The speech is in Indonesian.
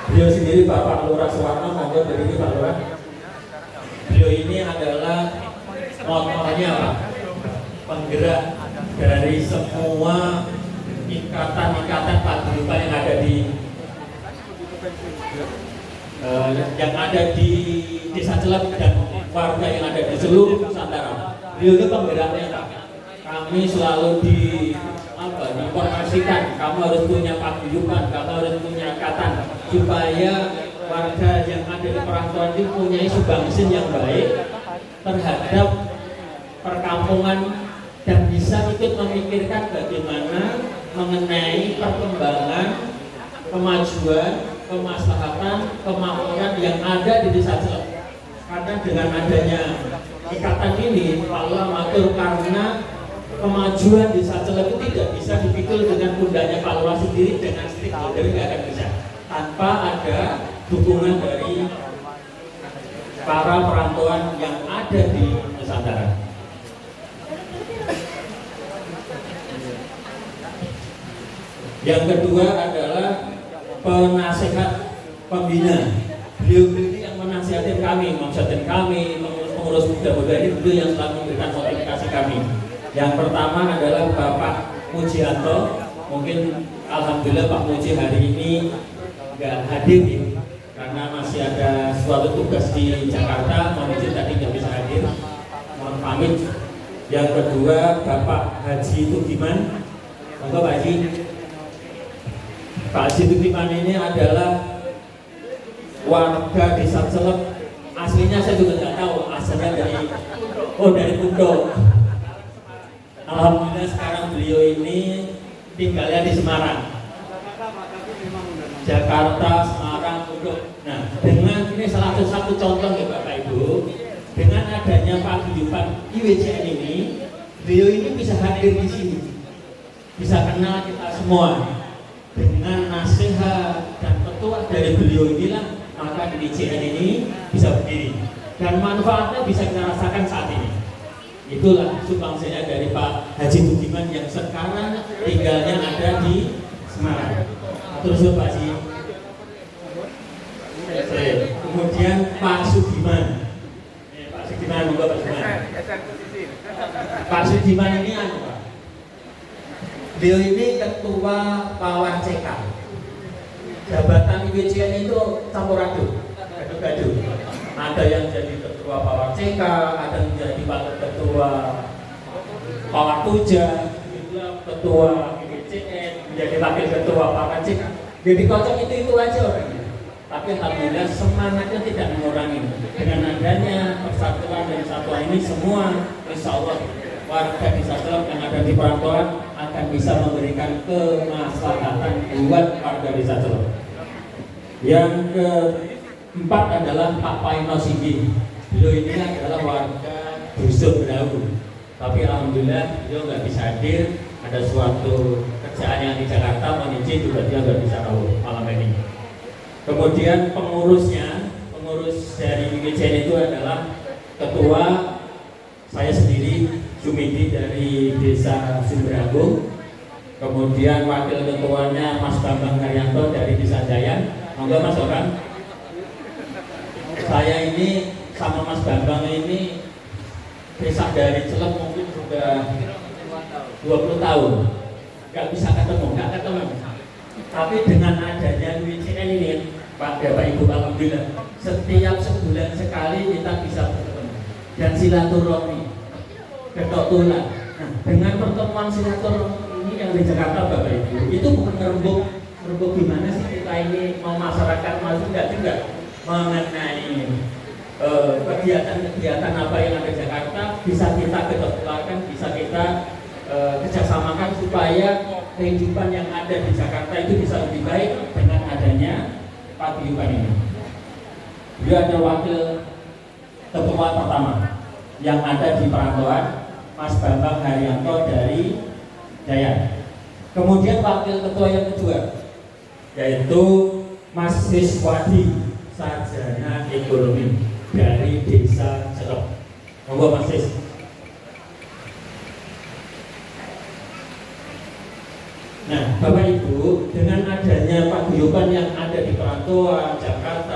Beliau sendiri Bapak Lurah Suwarno, monggo dari ini Pak Lurah. Beliau ini adalah motornya Pak, penggerak dari semua ikatan-ikatan paguyuban yang ada di Desa Celep dan warga yang ada di seluruh Nusantara. Beliau itu penggeraknya Pak. Kami selalu diinformasikan, kamu harus punya paguyuban, kamu harus punya ikatan, supaya warga yang ada di perantauan itu punya sumbangsi yang baik terhadap perkampungan dan bisa ikut memikirkan bagaimana mengenai perkembangan, kemajuan, kemaslahatan, kemakmuran yang ada di Desa Celep. Karena dengan adanya ikatan ini, Allah matur, karena kemajuan Desa Celep itu tidak bisa dipikul dengan pundaknya Pak Lurah sendiri dengan stakeholder, tidak akan bisa tanpa ada dukungan dari para perantauan yang ada di Nusantara. Yang kedua adalah penasehat pembina. Beliau ini yang menasihatin kami, menasihatin kami, pengurus muda-muda ini beliau yang selalu memberikan motivasi kami. Yang pertama adalah Bapak Mujianto. Mungkin alhamdulillah Pak Muji hari ini nggak hadir ya, karena masih ada suatu tugas di Jakarta. Mohon izin tadi nggak bisa hadir, mohon pamit. Yang kedua Bapak Haji Tugiman. Monggo Pak Haji. Pak Haji Tugiman ini adalah warga Desa Celep. Aslinya saya juga nggak tahu, asalnya dari Pundo. Alhamdulillah sekarang beliau ini tinggalnya di Semarang, Jakarta, Semarang, Pundo. Nah, dengan ini salah satu contoh ya Bapak Ibu, dengan adanya paguyuban IWCN ini, beliau ini bisa hadir di sini, bisa kenal kita semua. Dengan nasihat dan petua dari beliau inilah maka IWCN ini bisa berdiri dan manfaatnya bisa kita rasakan saat ini. Itulah sumbangsinya dari Pak Haji Tugiman yang sekarang tinggalnya ada di Semarang. Terus Pak Haji. Kemudian Pak Sugiman. Pak Sugiman, monggo Pak Sugiman. Pak Sugiman ini Pak. Beliau ini ketua Pawar CK. Jabatan IWCN itu campur aduk, gaduh-gaduh. Ada yang jadi ketua Pawar CK, ada yang jadi ketua Pawar Tuja, ketua IWCN, menjadi wakil ketua Pawar CK. Jadi kocok itu aja orangnya. Tapi alhamdulillah semangatnya tidak mengurangi. Dengan adanya persatuan dan kesatuan ini semua, insya Allah warga Desa Celep yang ada di perantauan akan bisa memberikan kemaslahatan buat warga Desa Celep. Yang keempat adalah Pak Paino Singgi. Beliau ini adalah warga Dusun Berau, tapi alhamdulillah beliau nggak bisa hadir, ada suatu kerjaan yang di Jakarta, mohon izin juga dia nggak bisa tahu malam ini. Kemudian pengurus dari IWCN itu adalah ketua saya sendiri, Sumidi dari Desa Sumberagung. Kemudian wakil ketuanya Mas Bambang Karyanto dari Desa Jayan. Monggo Mas Orang. Saya ini sama Mas Bambang ini desa dari Celep mungkin sudah 20 tahun. Gak bisa ketemu. Tapi dengan adanya IWCN ini, Pak Bapak Ibu, alhamdulillah setiap sebulan sekali kita bisa bertemu dan silaturahmi, ketok tulang. Nah, dengan pertemuan silaturahmi ini yang di Jakarta Bapak Ibu, itu bukan ngerembuk gimana sih kita ini mau masyarakat maju, enggak juga mengenai kegiatan-kegiatan apa yang ada di Jakarta bisa kita ketok-tulangkan, bisa kita kerjasamakan supaya kehidupan yang ada di Jakarta itu bisa lebih baik dengan adanya paguyuban ini. Dia ada wakil ketua pertama yang ada di perantauan, Mas Bambang Haryanto dari Jaya. Kemudian wakil ketua yang kedua yaitu Mas Siswadi Sarjana Ekonomi dari Desa Celep. Monggo Mas Sis. Nah, Bapak Ibu, dengan adanya paguyuban kehidupan yang ada di Perantauan, Jakarta,